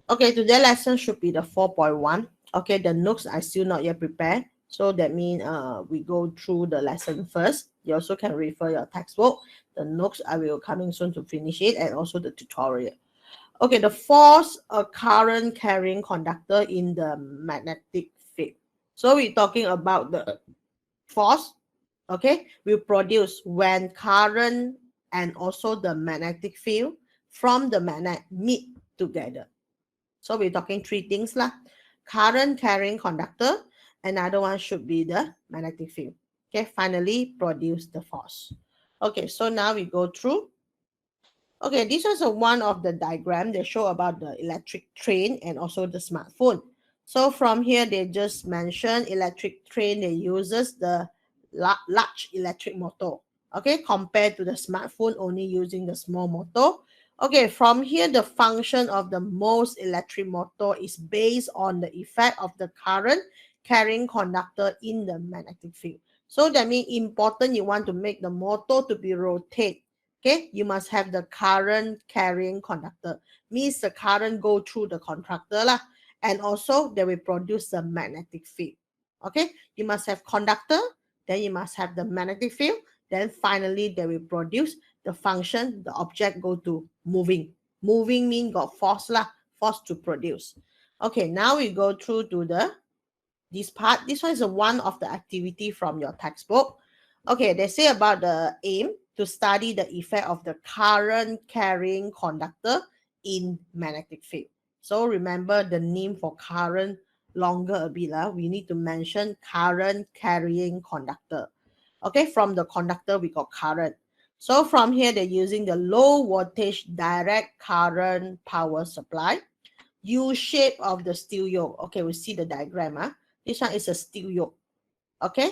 Okay, today's lesson should be the 4.1. Okay, the notes are still not yet prepared. So that means we go through the lesson first. You also can refer your textbook. The notes I will coming soon to finish it, and also the tutorial. Okay, the force a current carrying conductor in the magnetic field. So we're talking about the force, okay, will produce when current and also the magnetic field from the magnet meet together. So we're talking three things lah. Current carrying conductor, another one should be the magnetic field. Okay, finally produce the force. Okay, so now we go through. Okay, this was one of the diagram they show about the electric train and also the smartphone. So from here, they just mention electric train, they uses the large electric motor, okay, compared to the smartphone only using the small motor. Okay, from here, the function of the most electric motor is based on the effect of the current carrying conductor in the magnetic field. So that means important, you want to make the motor to be rotate. Okay, you must have the current carrying conductor. Means the current go through the conductor lah, and also they will produce the magnetic field. Okay, you must have conductor, then you must have the magnetic field, then finally they will produce the function, the object go to moving. Moving mean got force lah, force to produce. Okay, now we go through to the this part. This one is one of the activity from your textbook. Okay, they say about the aim to study the effect of the current carrying conductor in magnetic field. So remember the name for current longer a bit. We need to mention current carrying conductor. Okay, from the conductor we got current. So from here they're using the low voltage direct current power supply. U shape of the steel yoke. Okay, we see the diagram. This one is a steel yoke. Okay.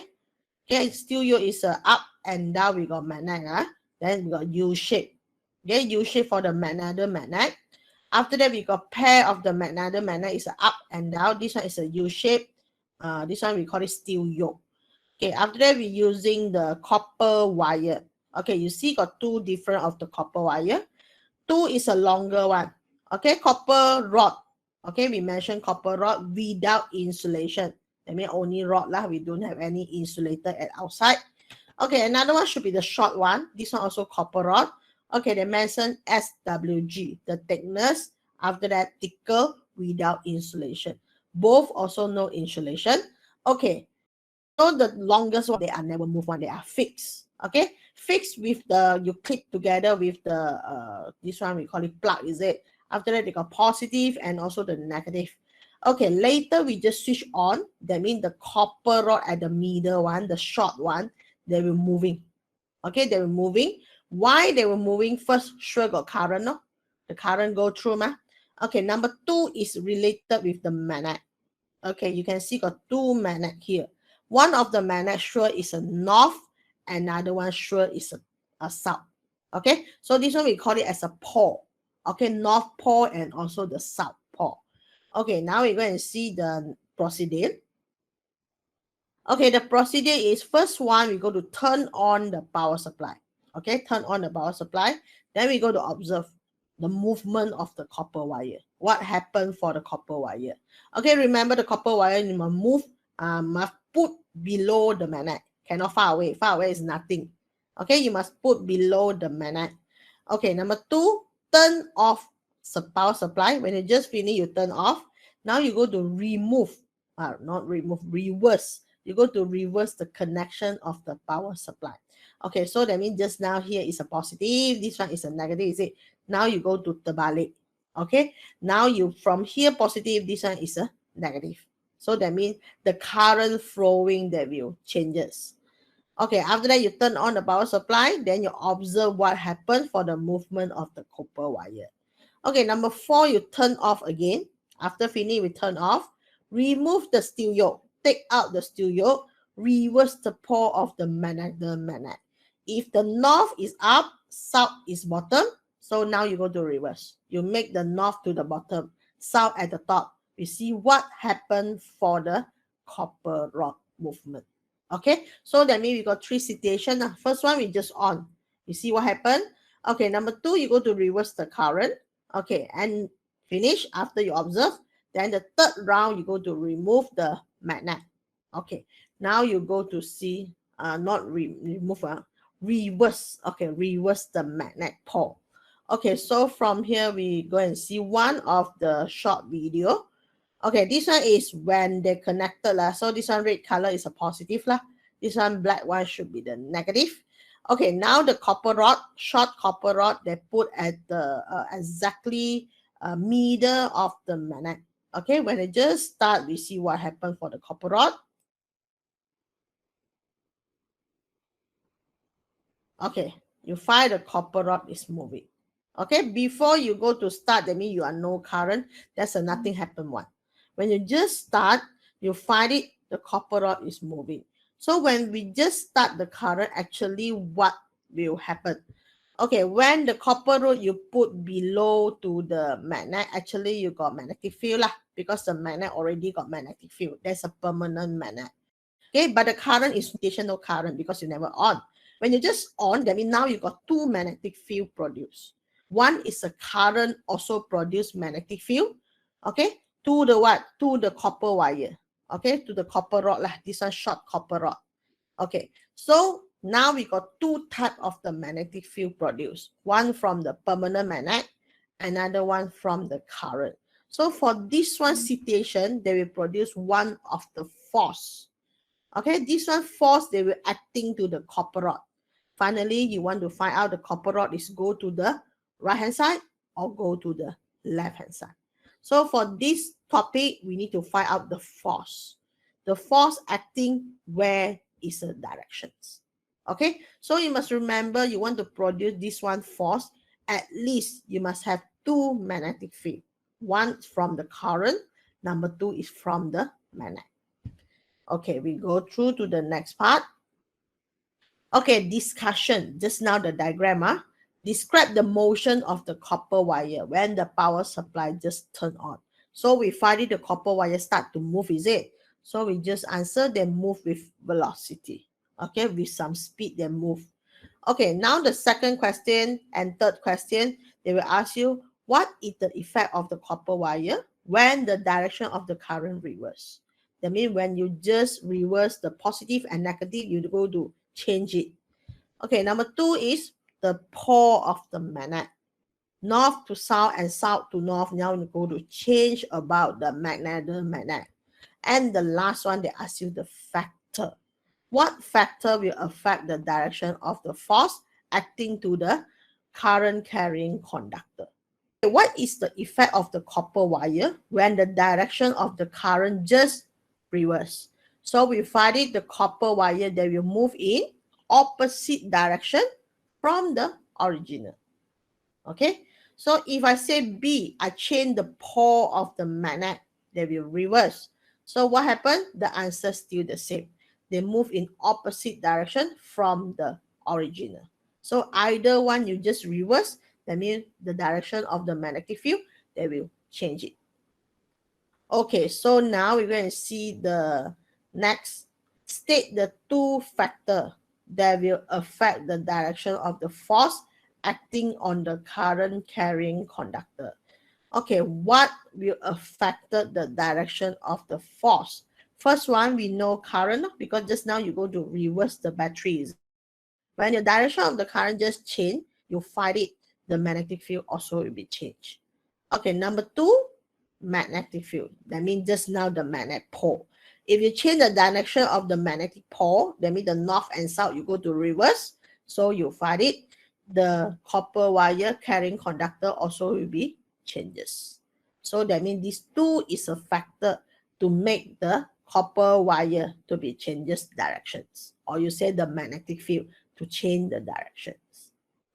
Okay, steel yoke is a up and down. We got magnet. Then we got U shape. Okay, U shape for the magnet. After that, we got pair of the magnet is a up and down. This one is a U shape. This one we call it steel yoke. Okay, after that, we're using the copper wire. Okay, you see got two different of the copper wire. Two is a longer one. Okay, copper rod. Okay, we mentioned copper rod without insulation. That means only rod lah. We don't have any insulator at outside. Okay, another one should be the short one. This one also copper rod. Okay, they mentioned SWG, the thickness. After that, thicker without insulation. Both also no insulation. Okay, so the longest one, they are never move one. They are fixed. Okay, fixed with the, you clip together with the, this one we call it plug, is it? After that, they got positive and also the negative. Okay, later we just switch on. That means the copper rod at the middle one, the short one, they will moving. Okay, they were moving. Why they were moving? First, sure got current, no? The current go through, ma? Okay, number two is related with the magnet. Okay, you can see got two magnet here. One of the magnet sure is a north, another one sure is a south. Okay, so this one we call it as a pole. Okay, north pole and also the south pole. Okay, now we're going to see the procedure. Okay, the procedure is first one, we go to turn on the power supply. Okay, turn on the power supply. Then we go to observe the movement of the copper wire. What happened for the copper wire? Okay, remember the copper wire, you must put below the magnet. Cannot far away. Far away is nothing. Okay, you must put below the magnet. Okay, number two, turn off the power supply. When you just finish, you turn off. Now you go to remove, reverse. You go to reverse the connection of the power supply. Okay, so that means just now here is a positive, this one is a negative, is it? Now you go to terbalik. Okay, now you from here positive, this one is a negative. So that means the current flowing that will changes. Okay, after that you turn on the power supply, then you observe what happened for the movement of the copper wire. Okay, number four, you turn off again. After finish, we turn off. Remove the steel yoke. Take out the steel yoke. Reverse the pole of the magnet. If the north is up, south is bottom. So now you go to reverse. You make the north to the bottom, south at the top. You see what happened for the copper rod movement. Okay, so that means we got three situations. First one, we just on. You see what happened? Okay, number two, you go to reverse the current. Okay, and Finish after you observe. Then the third round, you go to remove the magnet. Okay, now you go to see, not remove, reverse. Okay, reverse the magnet pole. Okay, so from here, we go and see one of the short video. Okay, this one is when they connected lah. So this one red color is a positive lah. This one black one should be the negative. Okay, now the copper rod, short copper rod, they put at the exactly middle of the magnet. Okay, when it just start, we see what happened for the copper rod. Okay, you find the copper rod is moving. Okay, before you go to start, that means you are no current. That's a nothing happen one. When you just start, you find it, the copper rod is moving. So when we just start the current, actually what will happen? Okay, when the copper rod you put below to the magnet, actually you got magnetic field lah, because the magnet already got magnetic field. That's a permanent magnet. Okay, but the current is no current because you never on. When you just on, that means now you got two magnetic field produced. One is a current also produce magnetic field. Okay, to the what? To the copper wire. Okay, to the copper rod lah. This one short copper rod. Okay, so now we got two types of the magnetic field produced. One from the permanent magnet, another one from the current. So for this one situation, they will produce one of the force. Okay, this one force, they will acting to the copper rod. Finally, you want to find out the copper rod is go to the right hand side or go to the left hand side. So for this topic, we need to find out the force. The force acting where is the directions. Okay, so you must remember, you want to produce this one force, at least you must have two magnetic field. One from the current, number two is from the magnet. Okay, we go through to the next part. Okay, discussion. Just now the diagram. Describe the motion of the copper wire when the power supply just turned on. So we find it, the copper wire start to move, is it? So we just answer, they move with velocity. Okay, with some speed, they move. Okay, now the second question and third question, they will ask you, what is the effect of the copper wire when the direction of the current reverse? That means when you just reverse the positive and negative, you go to change it. Okay, number two is the pole of the magnet. North to south and south to north. Now you go to change about the magnet. And the last one, they ask you the factor. What factor will affect the direction of the force acting to the current carrying conductor? What is the effect of the copper wire when the direction of the current just reverse? So we find it, the copper wire, they will move in opposite direction from the original. Okay, so if I say B, I change the pole of the magnet, they will reverse. So what happened? The answer is still the same. They move in opposite direction from the original. So either one you just reverse, that means the direction of the magnetic field, they will change it. Okay, so now we're going to see the next. State the two factors that will affect the direction of the force acting on the current carrying conductor. Okay, what will affect the direction of the force? First one, we know current, because just now you go to reverse the batteries. When the direction of the current just change, you find it, the magnetic field also will be changed. Okay, number two, magnetic field. That means just now the magnet pole. If you change the direction of the magnetic pole, that means the north and south, you go to reverse. So you find it, the copper wire carrying conductor also will be changes. So that means these two is a factor to make the copper wire to be changes directions. Or you say the magnetic field to change the directions.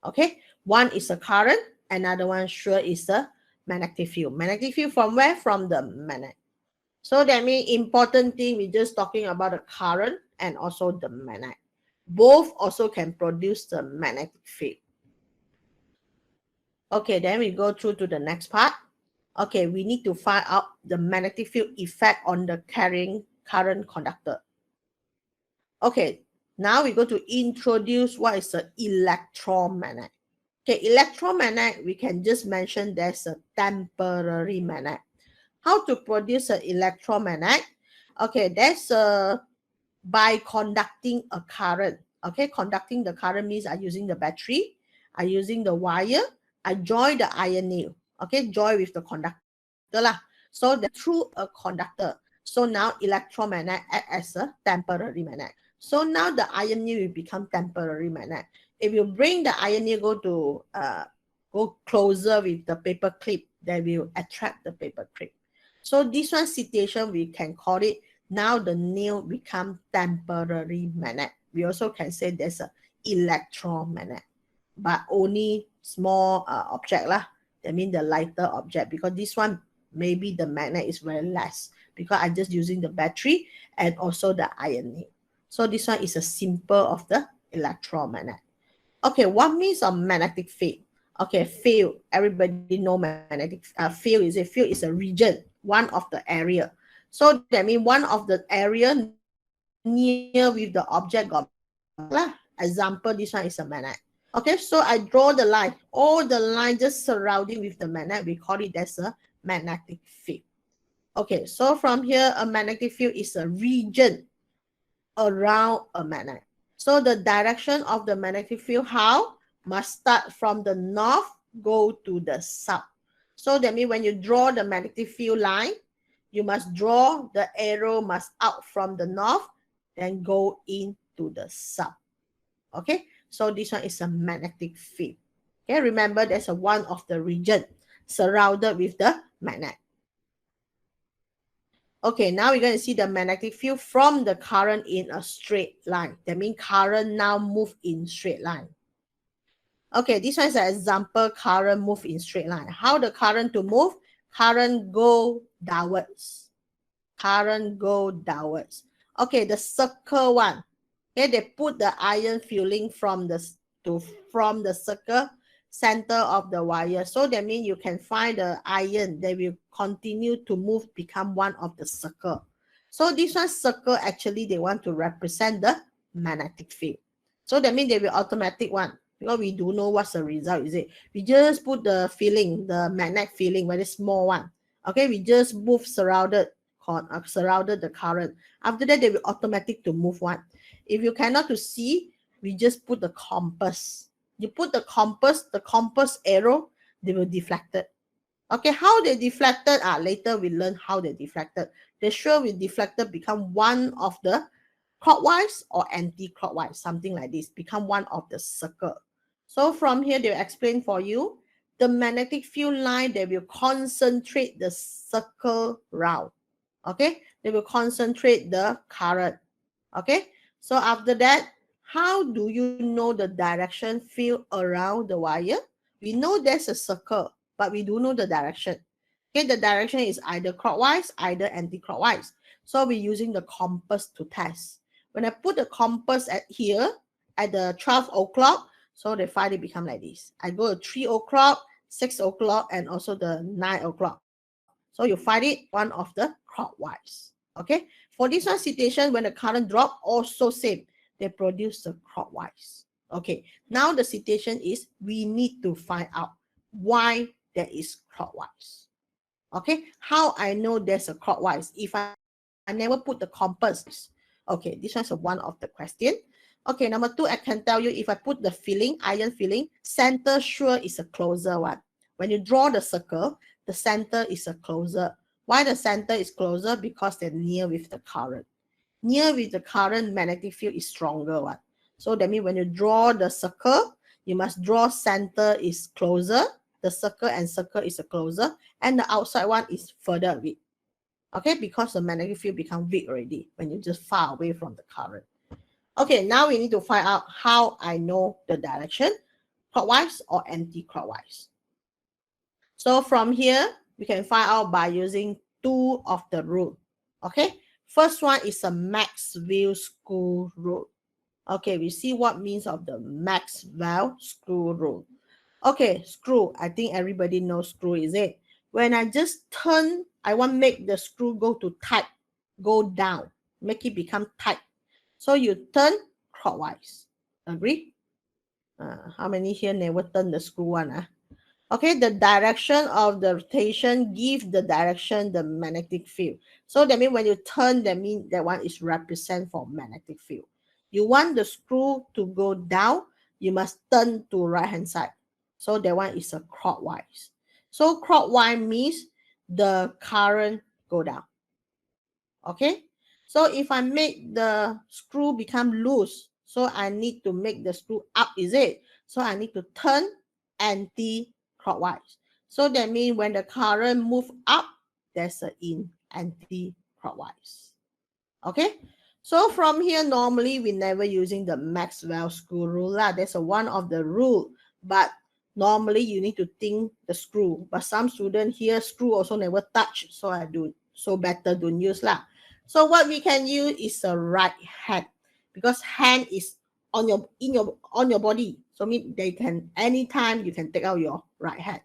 Okay, one is a current, another one sure is a magnetic field. Magnetic field from where? From the magnet. So that means important thing, we're just talking about the current and also the magnet. Both also can produce the magnetic field. Okay, then we go through to the next part. Okay, we need to find out the magnetic field effect on the carrying current conductor. Okay, now we go to introduce what is the electromagnet. Okay, electromagnet, we can just mention there's a temporary magnet. How to produce an electromagnet? Okay, that's by conducting a current. Okay, conducting the current means I'm using the battery, I'm using the wire, I join the iron nail. Okay, join with the conductor lah. So that through a conductor. So now electromagnet act as a temporary magnet. So now the iron nail will become temporary magnet. If you bring the iron nail go closer with the paper clip, they will attract the paper clip. So this one situation we can call it, now the nail become temporary magnet. We also can say there's a electromagnet, but only small object lah. That means the lighter object, because this one maybe the magnet is very less because I'm just using the battery and also the iron nail. So this one is a simple of the electromagnet. Okay, what means of magnetic field? Okay, field, everybody know magnetic field is a region, one of the area. So that means one of the area near with the object got magnet. Example, this one is a magnet. Okay, so I draw the line, all the line just surrounding with the magnet, we call it as a magnetic field. Okay, so from here, a magnetic field is a region around a magnet. So the direction of the magnetic field, how? Must start from the north, go to the south. So that means when you draw the magnetic field line, you must draw the arrow must out from the north, then go into the south. Okay, so this one is a magnetic field. Okay, remember there's a one of the region surrounded with the magnet. Okay, now we're going to see the magnetic field from the current in a straight line. That means current now move in straight line. Okay, this one is an example, current move in straight line. How the current to move? Current go downwards. Current go downwards. Okay, the circle one. Okay, they put the iron filling from the circle center of the wire. So that means you can find the iron, they will continue to move, become one of the circle. So this one circle, actually they want to represent the magnetic field. So that means they will automatic one, because we do know what's the result, is it? We just put the filling, the magnet filling, very small one. Okay, we just move surrounded the current. After that, they will automatic to move one. If you cannot to see, we just put the compass. You put the compass arrow, they will deflect it. Okay, how they deflected? Later we learn how they deflected. They sure we deflected become one of the clockwise or anti-clockwise, something like this, become one of the circle. So from here, they'll explain for you. The magnetic field line, they will concentrate the circle round. Okay, they will concentrate the current. Okay, so after that, how do you know the direction field around the wire? We know there's a circle, but we do know the direction. Okay, the direction is either clockwise, either anti-clockwise. So we're using the compass to test. When I put the compass at here, at the 12 o'clock, so they find it become like this. I go to 3 o'clock, 6 o'clock, and also the 9 o'clock. So you find it one of the clockwise. Okay, for this one situation, when the current drop, also same, they produce the clockwise. Okay, now the situation is we need to find out why there is clockwise. Okay, how I know there's a clockwise if I never put the compass? Okay, this one's one of the question. Okay, number two, I can tell you if I put the filling, iron filling, center sure is a closer one. When you draw the circle, the center is a closer. Why the center is closer? Because they're near with the current. Near with the current, magnetic field is stronger one. So that means when you draw the circle, you must draw center is closer, the circle and circle is a closer, and the outside one is further away. Okay, because the magnetic field become weak already when you just far away from the current. Okay, now we need to find out how I know the direction, clockwise or anti-clockwise. So from here, we can find out by using two of the rule. Okay, first one is a Maxwell screw rule. Okay, we see what means of the Maxwell screw rule. Okay, screw, I think everybody knows screw, is it? When I just turn, I want to make the screw go to tight, go down, make it become tight. So you turn clockwise. Agree? How many here never turn the screw one? Okay, the direction of the rotation give the direction the magnetic field. So that means when you turn, that means that one is represent for magnetic field. You want the screw to go down, you must turn to right hand side. So that one is a clockwise. So clockwise means the current go down. Okay, so if I make the screw become loose, so I need to make the screw up, is it? So I need to turn anti-clockwise. So that means when the current move up, there's an in anti-clockwise. Okay, so from here, normally we never using the Maxwell screw rule. That's one of the rule, but normally you need to think the screw. But some student here, screw also never touch, so I do, so better don't use lah. So what we can use is a right hand, because hand is on your body. So mean they can anytime you can take out your right hand.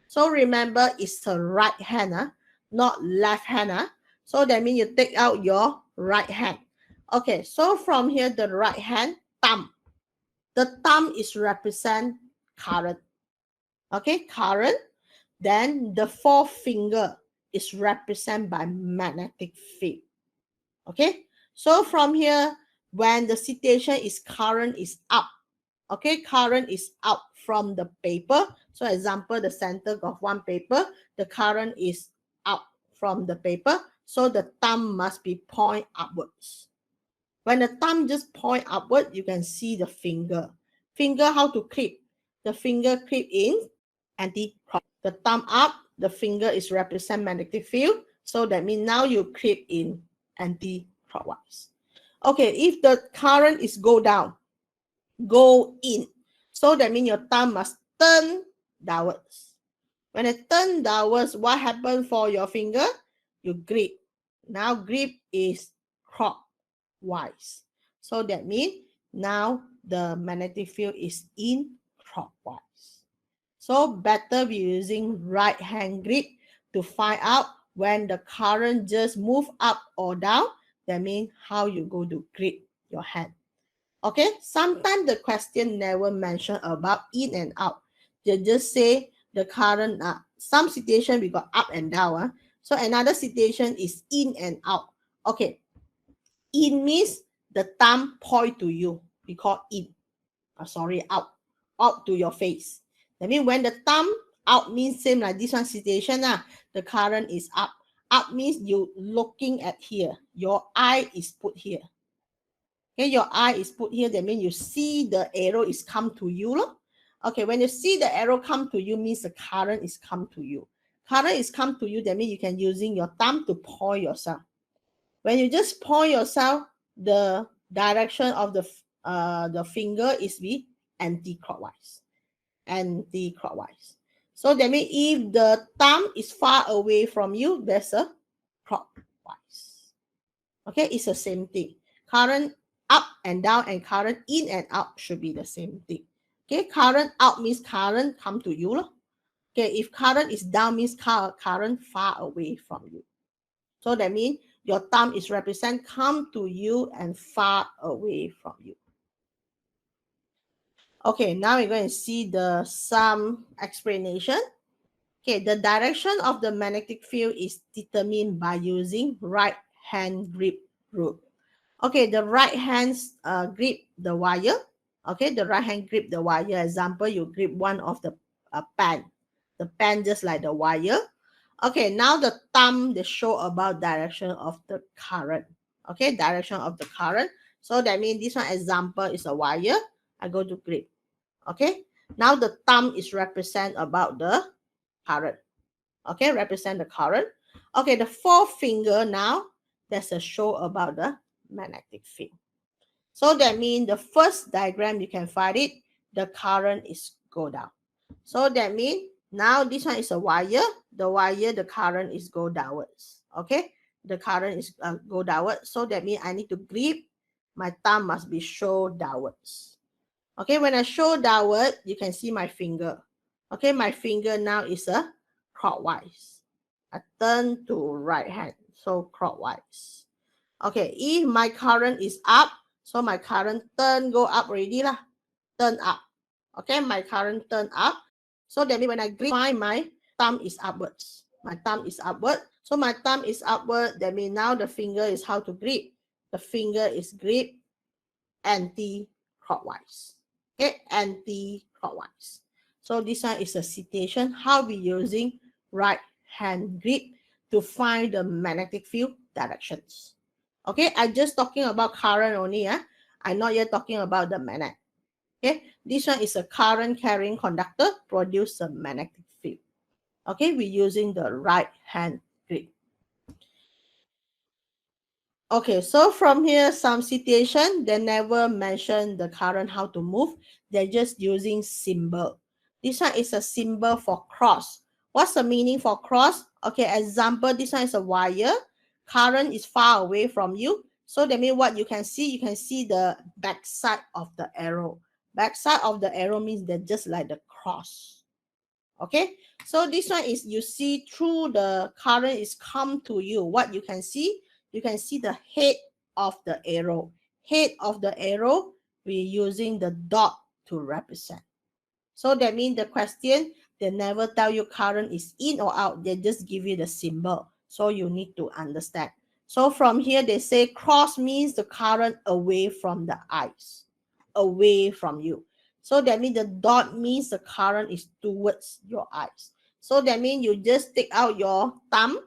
So remember it's a right hand, not left hand. So that means you take out your right hand. Okay, so from here the right hand thumb. The thumb is represent current. Okay, current. Then the forefinger is represented by magnetic field. Okay, so from here, when the situation is current is up, okay, current is out from the paper. So example, the center of one paper, the current is out from the paper. So the thumb must be point upwards. When the thumb just point upward, you can see the finger. Finger, how to clip? The finger clip in anti-clockwise. The thumb up, the finger is represent magnetic field. So that means now you clip in anti-clockwise. Okay, if the current is go down, go in. So that means your thumb must turn downwards. When it turn downwards, what happens for your finger? You grip. Now grip is clockwise. So that means now the magnetic field is in clockwise. So better be using right hand grip to find out when the current just move up or down. That means how you go to grip your hand. Okay, sometimes the question never mention about in and out. They just say the current, some situation we got up and down. So another situation is in and out. Okay, in means the thumb point to you. We call in. Sorry, out to your face. That means when the thumb out means same like this one situation. The current is up. Up means you looking at here. Your eye is put here. Okay, your eye is put here. That means you see the arrow is come to you. Okay, when you see the arrow come to you, means the current is come to you. Current is come to you. That means you can using your thumb to point yourself. When you just point yourself, the direction of the finger is be anti-clockwise. Anti-clockwise. So that means if the thumb is far away from you, there's a clockwise. Okay, it's the same thing. Current up and down and current in and out should be the same thing. Okay, current out means current come to you. Okay, if current is down means current far away from you. So that means your thumb is represent come to you and far away from you. Okay, now we're going to see some explanation. Okay, the direction of the magnetic field is determined by using right hand grip rule. Okay, the right hand grip the wire. Okay, the right hand grip the wire. Example, you grip one of the pen. The pen just like the wire. Okay, now the thumb, they show about direction of the current. Okay, direction of the current. So that means this one example is a wire. I go to grip. Okay, now the thumb is represent about the current. Okay, represent the current. Okay, the forefinger now, that's a show about the magnetic field. So that means the first diagram you can find it, the current is go down. So that means now this one is a wire. The wire, the current is go downwards. Okay, the current is go downwards. So that means I need to grip. My thumb must be show downwards. Okay, when I show downward, you can see my finger. Okay, my finger now is a clockwise. I turn to right hand, so clockwise. Okay, if my current is up, so my current turn go up already lah. Turn up. Okay, my current turn up. So that means when I grip, find my thumb is upwards. My thumb is upward. So my thumb is upward. That means now the finger is how to grip. The finger is grip anti-clockwise. Okay, anti-clockwise. So this one is a citation how we using right hand grip to find the magnetic field directions. Okay, I just talking about current only. I'm not yet talking about the magnet. Okay, this one is a current carrying conductor produce a magnetic field. Okay, we're using the right hand grip. Okay, so from here, some situation, they never mention the current, how to move. They're just using symbol. This one is a symbol for cross. What's the meaning for cross? Okay, example, this one is a wire. Current is far away from you. So that means what you can see the back side of the arrow. Back side of the arrow means they're just like the cross. Okay, so this one is you see through the current is come to you. What you can see the head of the arrow. Head of the arrow, we're using the dot to represent. So that means the question, they never tell you current is in or out. They just give you the symbol. So you need to understand. So from here, they say cross means the current away from the eyes, away from you. So that means the dot means the current is towards your eyes. So that means you just take out your thumb.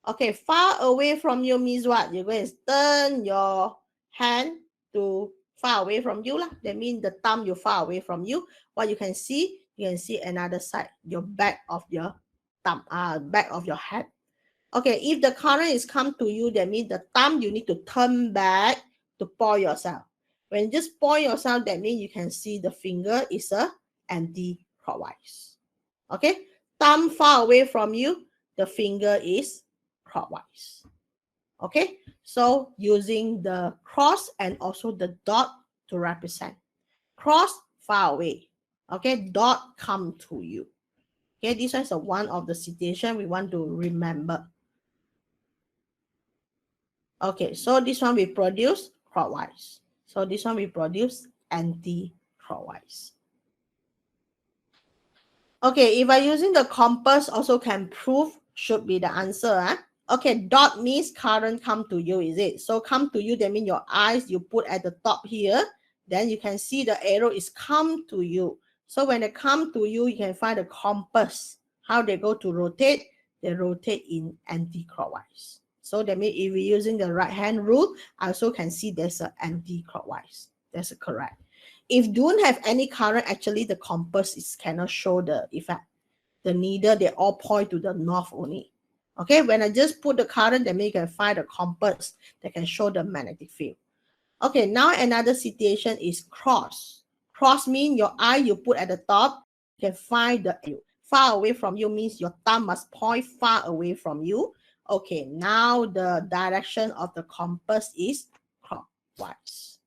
Okay, far away from you means what? You're going to turn your hand to far away from you. That means the thumb you far away from you. What you can see another side, your back of your thumb, back of your hand. Okay, if the current is come to you, that means the thumb you need to turn back to point yourself. When you just point yourself, that means you can see the finger is a anti-clockwise. Okay, thumb far away from you, the finger is clockwise. Okay, so using the cross and also the dot to represent. Cross far away. Okay, dot come to you. Okay, this one is one of the situation we want to remember. Okay, so this one we produce clockwise. So this one we produce anti-clockwise. Okay, if I using the compass also can prove, should be the answer. Okay, dot means current come to you, is it? So come to you, that means your eyes you put at the top here. Then you can see the arrow is come to you. So when they come to you, you can find the compass. How they go to rotate? They rotate in anti-clockwise. So that means if we're using the right hand rule, I also can see there's an anti-clockwise. That's correct. If don't have any current, actually the compass is cannot show the effect. The needle, they all point to the north only. Okay, when I just put the current, then you can find the compass that can show the magnetic field. Okay, now another situation is cross. Cross means your eye you put at the top, you can find the arrow. Far away from you means your thumb must point far away from you. Okay, now the direction of the compass is clockwise.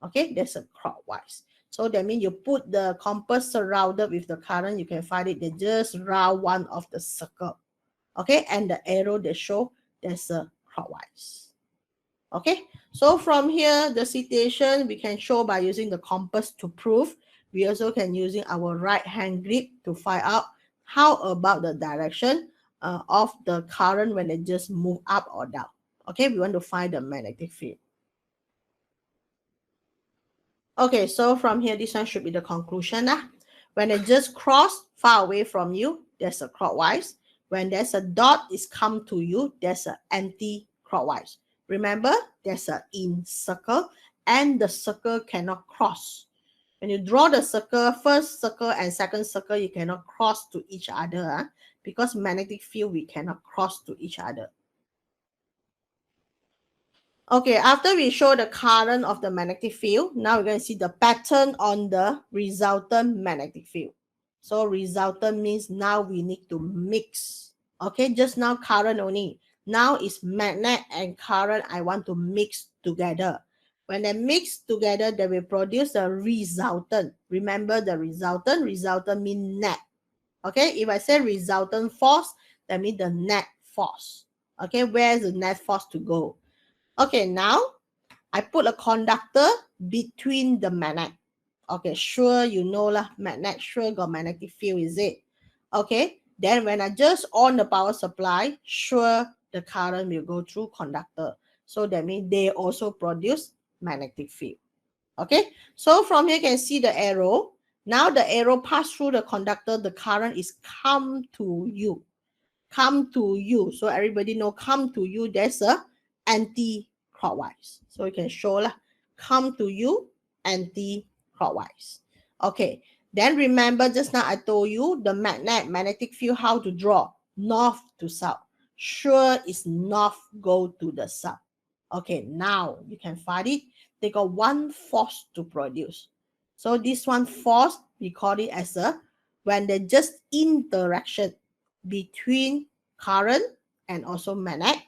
Okay, that's a clockwise. So that means you put the compass surrounded with the current, you can find it, they just round one of the circle. Okay, and the arrow they show, there's a clockwise. Okay, so from here, the situation we can show by using the compass to prove. We also can using our right hand grip to find out how about the direction of the current when it just move up or down. Okay, we want to find the magnetic field. Okay, so from here, this one should be the conclusion. When it just cross far away from you, there's a clockwise. When there's a dot is come to you, there's an anti-clockwise. Remember, there's an in circle and the circle cannot cross. When you draw the circle, first circle and second circle, you cannot cross to each other because magnetic field, we cannot cross to each other. Okay, after we show the current of the magnetic field, now we're going to see the pattern on the resultant magnetic field. So resultant means now we need to mix. Okay, just now current only. Now it's magnet and current I want to mix together. When they mix together, they will produce a resultant. Remember the resultant? Resultant means net. Okay, if I say resultant force, that means the net force. Okay, where's the net force to go? Okay, now I put a conductor between the magnet. Okay, sure, you know lah, magnet sure got magnetic field, is it? Okay, then when I just on the power supply, sure the current will go through conductor. So that means they also produce magnetic field. Okay, so from here you can see the arrow. Now the arrow pass through the conductor, the current is come to you. Come to you. So everybody know come to you, there's a anti-clockwise. So you can show lah, come to you, anti-clockwise. Okay, then remember just now I told you the magnetic field, how to draw, north to south. Sure is north go to the south. Okay, now you can find it. They got one force to produce. So this one force, we call it as a, when they just interaction between current and also magnet,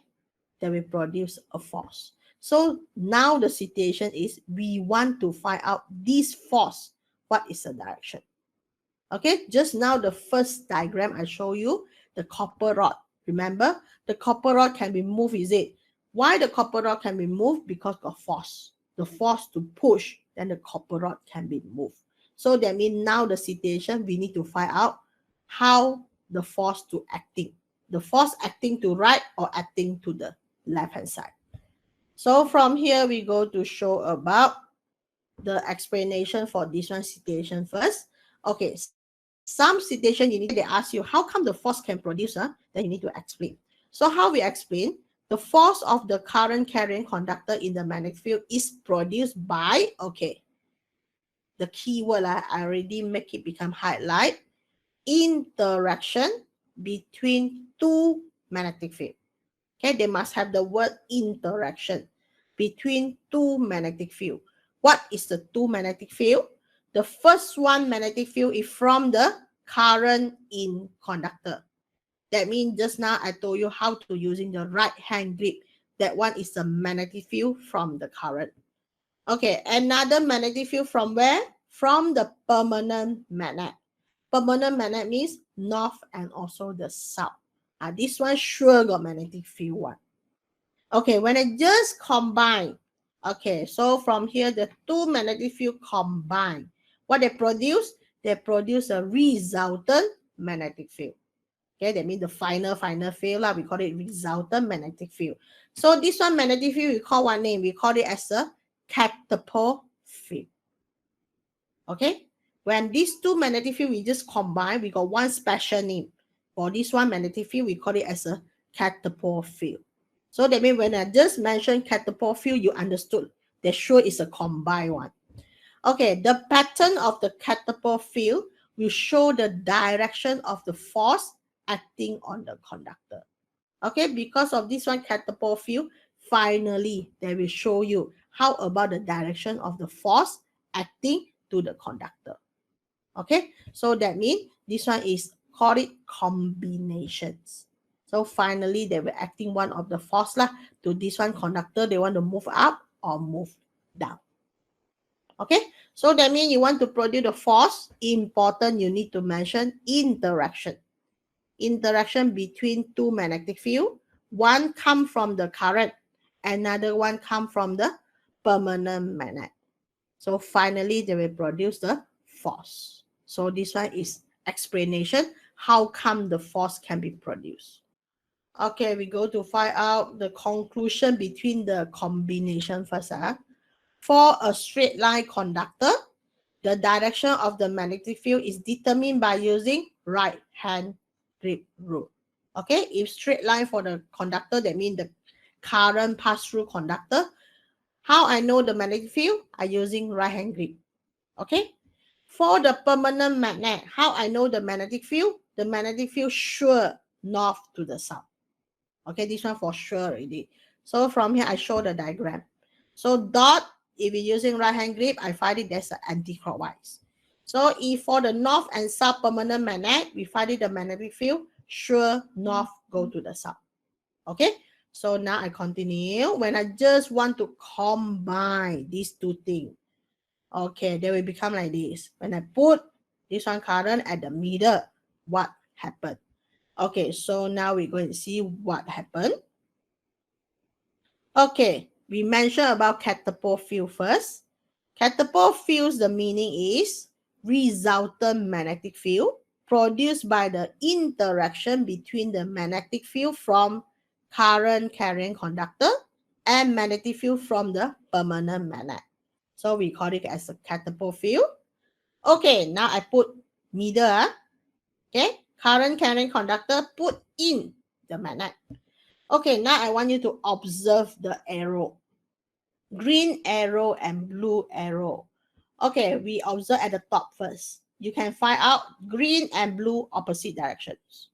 that will produce a force. So now the situation is we want to find out this force, what is the direction. Okay, just now the first diagram I show you, the copper rod. Remember, the copper rod can be moved, is it? Why the copper rod can be moved? Because of force. The force to push, then the copper rod can be moved. So that means now the situation, we need to find out how the force to acting. The force acting to right or acting to the left hand side. So from here, we go to show about the explanation for this one situation first. Okay, some situation you need, they ask you, how come the force can produce? Then you need to explain. So how we explain? The force of the current carrying conductor in the magnetic field is produced by, okay, the keyword I already make it become highlight, interaction between two magnetic field. Okay, they must have the word interaction between two magnetic field. What is the two magnetic field? The first one magnetic field is from the current in conductor. That means just now I told you how to using the right hand grip. That one is the magnetic field from the current. Okay, another magnetic field from where? From the permanent magnet. Permanent magnet means north and also the south. This one sure got magnetic field one. Okay, when I just combine, okay, so from here, the two magnetic field combine. What they produce? They produce a resultant magnetic field. Okay, that means the final field, we call it resultant magnetic field. So this one magnetic field, we call one name. We call it as a catapult field. Okay, when these two magnetic field, we just combine, we got one special name. For this one magnetic field, we call it as a catapult field. So that means when I just mentioned catapult field, you understood that sure is a combined one. Okay, the pattern of the catapult field will show the direction of the force acting on the conductor. Okay, because of this one catapult field, finally, they will show you how about the direction of the force acting to the conductor. Okay, so that means this one is called it combinations. So finally, they were acting one of the force lah to this one conductor. They want to move up or move down. Okay, so that means you want to produce the force. Important, you need to mention interaction. Interaction between two magnetic field. One come from the current, another one come from the permanent magnet. So finally, they will produce the force. So this one is explanation how come the force can be produced. Okay, we go to find out the conclusion between the combination first. For a straight line conductor, the direction of the magnetic field is determined by using right hand grip rule. Okay, if straight line for the conductor, that means the current pass through conductor. How I know the magnetic field? I using right hand grip. Okay, for the permanent magnet, how I know the magnetic field? The magnetic field sure north to the south. Okay, this one for sure already. So from here, I show the diagram. So dot, if you're using right hand grip, I find it there's an anti-clockwise. So if for the north and south permanent magnet, we find it the magnetic field sure north go to the south. Okay, so now I continue. When I just want to combine these two things, okay, they will become like this. When I put this one current at the middle, what happened? Okay, so now we're going to see what happened. Okay, we mentioned about catapult field first. Catapult fields, the meaning is resultant magnetic field produced by the interaction between the magnetic field from current carrying conductor and magnetic field from the permanent magnet. So we call it as a catapult field. Okay, now I put middle. Okay, current carrying conductor put in the magnet. Okay, now I want you to observe the arrow. Green arrow and blue arrow. Okay, we observe at the top first. You can find out green and blue opposite directions.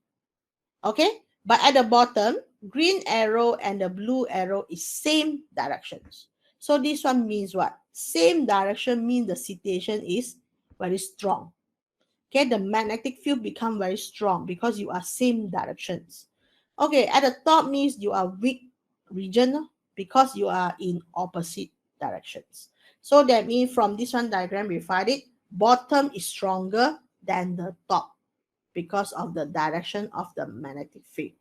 Okay, but at the bottom, green arrow and the blue arrow is same directions. So this one means what? Same direction means the situation is very strong. Okay, the magnetic field become very strong because you are same directions. Okay, at the top means you are weak region because you are in opposite directions. So that means from this one diagram we find it, bottom is stronger than the top because of the direction of the magnetic field.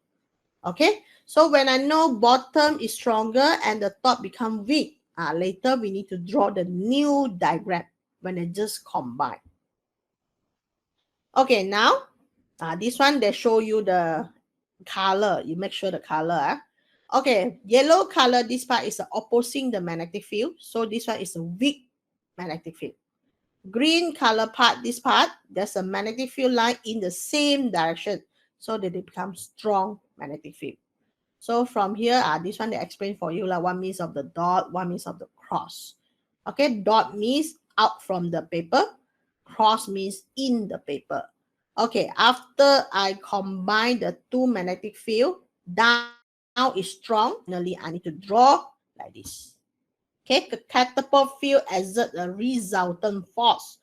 Okay, so when I know bottom is stronger and the top become weak, later we need to draw the new diagram when they just combine. Okay, now this one they show you the color. You make sure the color. Okay, yellow color, this part is opposing the magnetic field. So this one is a weak magnetic field. Green color part, this part, there's a magnetic field line in the same direction. So that they become strong magnetic field. So from here, this one they explain for you. One means of the dot, one means of the cross. Okay, dot means out from the paper. Cross means in the paper. Okay, after I combine the two magnetic field, down is strong. Finally, I need to draw like this. Okay, the catapult field exerts a resultant force.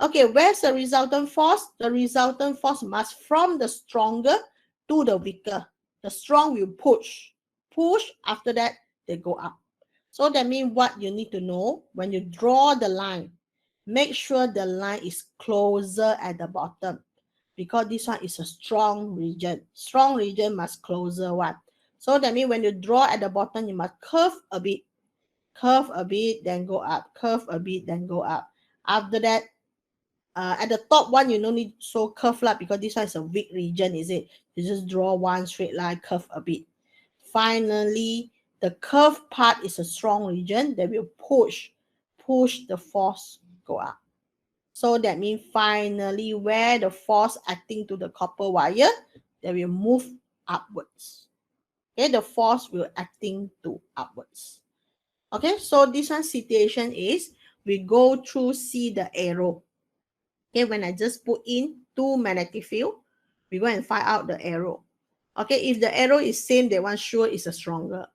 Okay, where's the resultant force? The resultant force must from the stronger to the weaker. The strong will push. Push, after that, they go up. So that means what you need to know, when you draw the line, make sure the line is closer at the bottom because this one is a strong region. Strong region must closer one. So that means when you draw at the bottom, you must curve a bit, then go up, curve a bit, then go up. After that, at the top one, you don't need so curve lah because this one is a weak region, is it? You just draw one straight line, curve a bit. Finally, the curved part is a strong region that will push the force go up. So that means finally where the force acting to the copper wire, they will move upwards. Okay, the force will acting to upwards. Okay, so this one situation is we go through, see the arrow. Okay, when I just put in two magnetic field, we go and find out the arrow. Okay, if the arrow is same, that one sure is a stronger.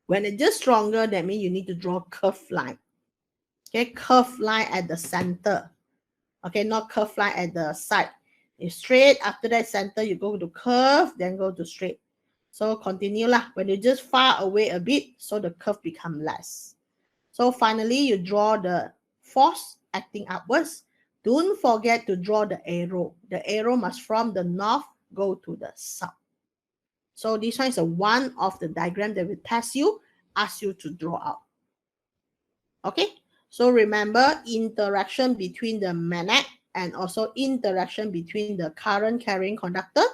When it's just stronger, that means you need to draw curved line. Okay, curved line at the center. Okay, not curved line at the side. It's straight, after that center, you go to curve, then go to straight. So continue lah. When you just far away a bit, so the curve become less. So finally, you draw the force acting upwards. Don't forget to draw the arrow. The arrow must from the north go to the south. So this one is one of the diagram that will test you, ask you to draw out. Okay, so remember interaction between the magnet and also interaction between the current carrying conductor,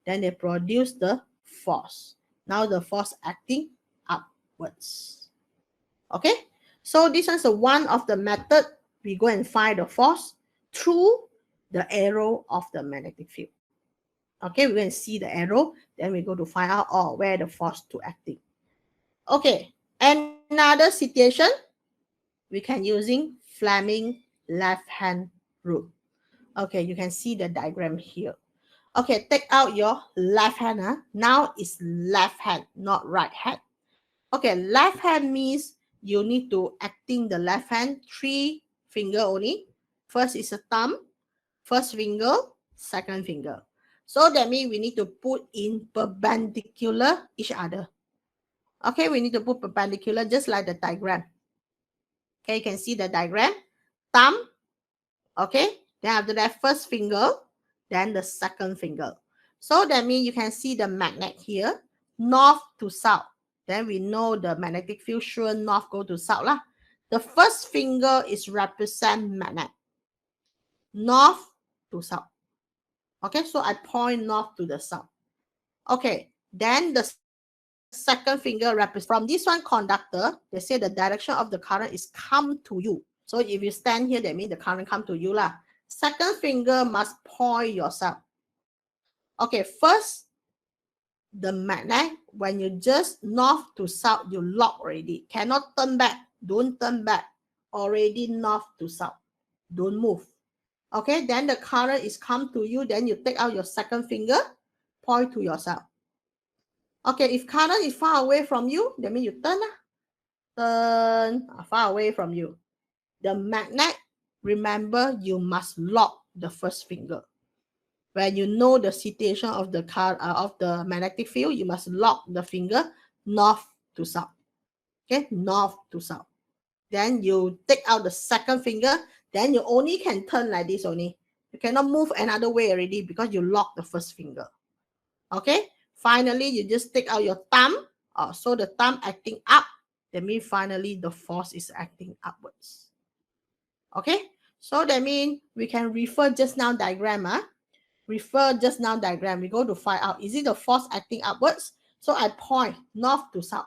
then they produce the force. Now the force acting upwards. Okay, so this is one of the method we go and find the force through the arrow of the magnetic field. Okay, we go and see the arrow, then we go to find out where the force to acting. Okay, another situation, we can using Fleming left hand rule. Okay, you can see the diagram here. Okay, take out your left hand. Now it's left hand, not right hand. Okay, left hand means you need to acting the left hand, 3 finger only. First is a thumb, first finger, second finger. So that means we need to put in perpendicular each other. Okay, we need to put perpendicular just like the diagram. Okay, you can see the diagram. Thumb, okay, then after that first finger, then the second finger. So that means you can see the magnet here, north to south. Then we know the magnetic field sure north go to south lah. The first finger is represent magnet. North to south. Okay, so I point north to the south. Okay, then the second finger represents from this one conductor, they say the direction of the current is come to you. So if you stand here, that means the current come to you lah. Second finger must point yourself. Okay, first, the magnet, when you just north to south, you lock already. Cannot turn back. Don't turn back. Already north to south. Don't move. Okay, then the current is come to you. Then you take out your second finger, point to yourself. Okay, if current is far away from you, that means you turn. Turn far away from you. The magnet, remember, you must lock the first finger. When you know the situation of the of the magnetic field, you must lock the finger north to south. Okay, north to south. Then you take out the second finger. Then you only can turn like this only. You cannot move another way already because you lock the first finger. Okay. Finally, you just take out your thumb. So the thumb acting up. That means finally the force is acting upwards. Okay. So that means we can refer just now diagram. Refer just now diagram. We go to find out. Is it the force acting upwards? So I point north to south.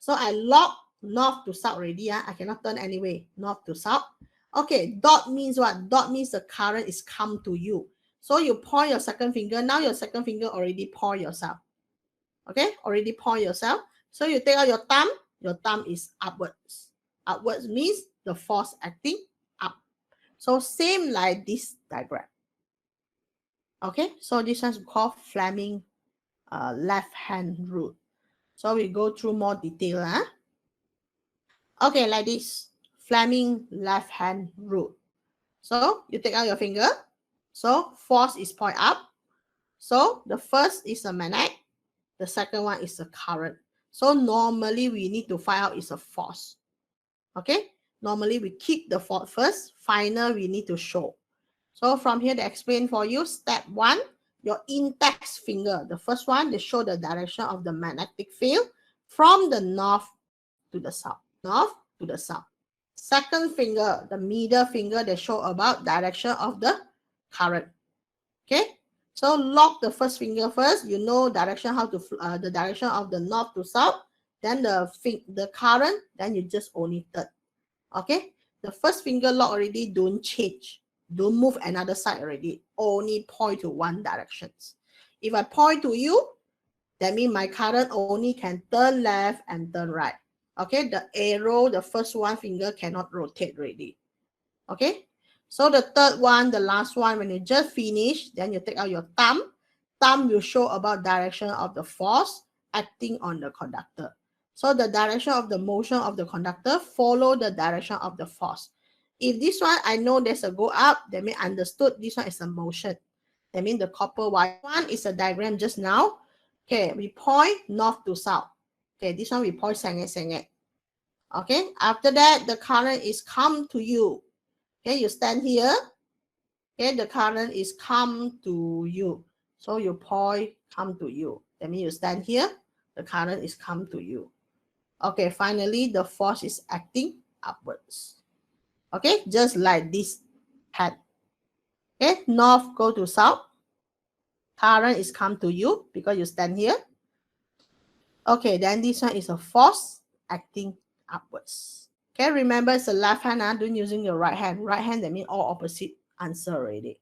So I lock north to south already. I cannot turn anyway. North to south. Okay, dot means what? Dot means the current is come to you. So you point your second finger. Now your second finger already point yourself. Okay, already point yourself. So you take out your thumb. Your thumb is upwards. Upwards means the force acting up. So same like this diagram. Okay, so this one's called Fleming left hand rule. So we go through more detail. Okay, like this. Fleming left hand rule. So you take out your finger. So force is point up. So the first is a magnet. The second one is a current. So normally we need to find out is a force. Okay. Normally we keep the force first. Final we need to show. So from here they explain for you. Step 1, your index finger. The first one, they show the direction of the magnetic field from the north to the south. North to the south. Second finger, the middle finger, they show about direction of the current. Okay, so lock the first finger first. You know direction how to the direction of the north to south. Then the current. Then you just only turn. Okay, the first finger lock already. Don't change. Don't move another side already. Only point to one direction. If I point to you, that means my current only can turn left and turn right. Okay, the arrow, the first one finger cannot rotate already. Okay, so the third one, the last one, when you just finish, then you take out your thumb. Thumb will show about direction of the force acting on the conductor. So the direction of the motion of the conductor follow the direction of the force. If this one, I know there's a go up, that means understood this one is a motion. That means the copper wire one is a diagram just now. Okay, we point north to south. Okay, this one we point sengit. Okay, after that, the current is come to you. Okay, you stand here. Okay, the current is come to you. So you point come to you. That means you stand here. The current is come to you. Okay, finally, the force is acting upwards. Okay, just like this hand. Okay, north go to south. Current is come to you because you stand here. Okay, then this one is a force acting upwards. Okay, remember it's the left hand. Don't using your right hand. Right hand, that means all opposite answer already.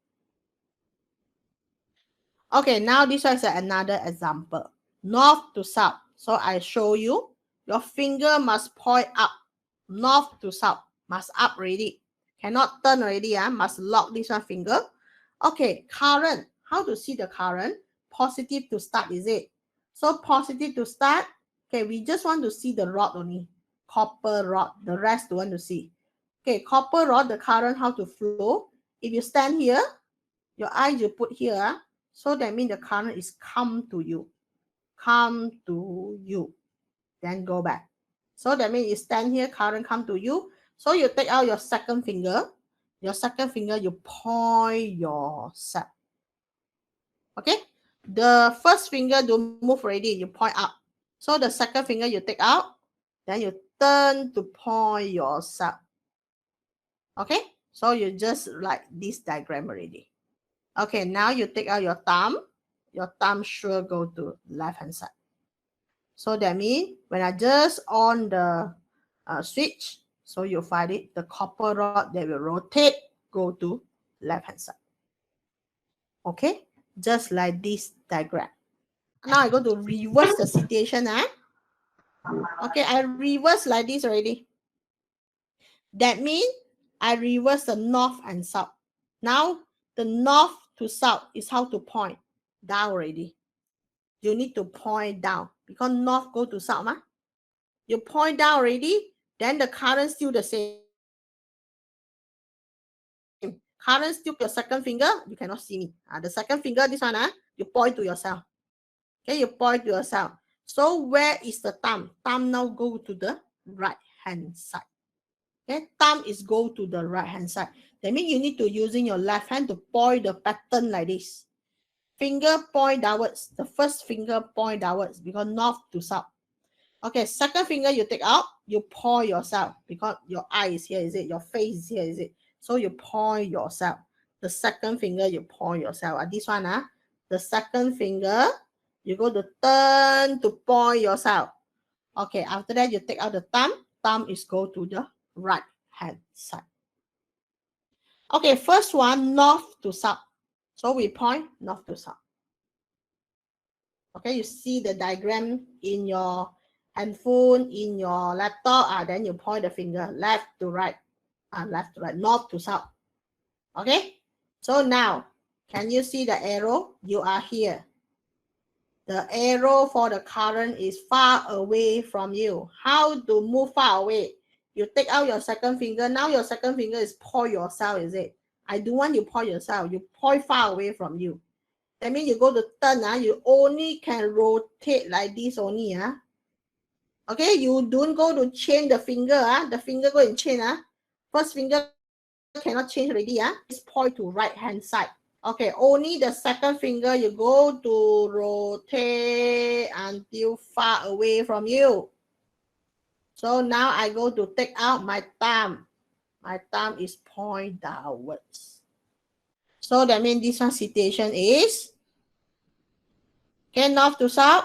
Okay, now this one is another example. North to south. So I show you. Your finger must point up. North to south. Must up already. Cannot turn already. Must lock this one finger. Okay, current. How to see the current? Positive to start, is it? So positive to start. Okay, we just want to see the rod only. Copper rod. The rest we want to see. Okay, copper rod, the current, how to flow. If you stand here, your eyes you put here. So that means the current is come to you. Come to you. Then go back. So that means you stand here, current come to you. So you take out your second finger. Your second finger, you point yourself. Okay? The first finger don't move already. You point up. So the second finger you take out. Then you turn to point yourself. Okay, so you just like this diagram already. Okay, now you take out your thumb sure go to left hand side. So that means when I just on the switch, so you find it, the copper rod that will rotate go to left hand side. Okay, just like this diagram. Now I go to reverse the situation. Okay, I reverse like this already. That means I reverse the north and south. Now the north to south is how to point down already. You need to point down because north go to south. You point down already, then the current still the same. Current still your second finger, you cannot see me. The second finger, this one, you point to yourself. Okay, you point to yourself. So where is the thumb? Thumb now go to the right hand side. Okay, thumb is go to the right hand side. That means you need to using your left hand to point the pattern like this. Finger point downwards. The first finger point downwards because north to south. Okay, second finger you take out, you point yourself because your eye is here, is it? Your face is here, is it? So you point yourself. The second finger you point yourself. This one, the second finger, you go to turn to point yourself. Okay, after that you take out the thumb. Thumb is go to the right hand side. Okay, first one, north to south. So we point north to south. Okay, you see the diagram in your handphone, in your laptop, then you point the finger left to right, north to south. Okay, so now, can you see the arrow? You are here. The arrow for the current is far away from you. How to move far away? You take out your second finger. Now your second finger is point yourself, is it? I don't want you point yourself. You point far away from you. That means you go to turn, you only can rotate like this only. Okay, you don't go to change the finger. The finger go and change. First finger cannot change already. It's point to right hand side. Okay, only the second finger you go to rotate until far away from you. So now I go to take out my thumb. My thumb is point downwards. So that means this one situation is, okay, north to south.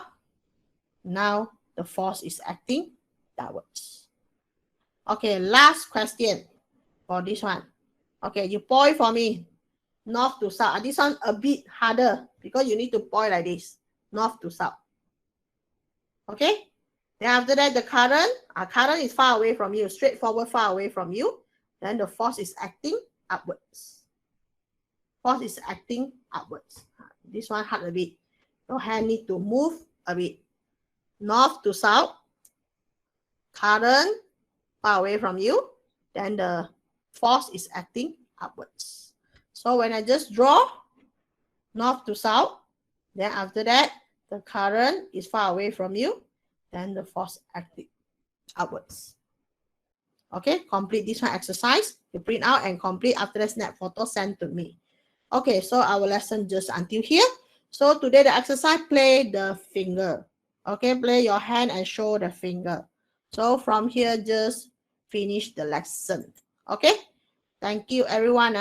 Now the force is acting downwards. Okay, last question for this one. Okay, you point for me. North to south. This one a bit harder because you need to point like this. North to south. Okay? Then after that, the current is far away from you. Straightforward, far away from you. Then the force is acting upwards. Force is acting upwards. This one hard a bit. Your hand need to move a bit. North to south. Current far away from you. Then the force is acting upwards. So when I just draw north to south, then after that, the current is far away from you, then the force acting upwards. Okay, complete this one exercise. You print out and complete. After that, snap photo, send to me. Okay, so our lesson just until here. So today the exercise, play the finger. Okay, play your hand and show the finger. So from here, just finish the lesson. Okay, thank you everyone.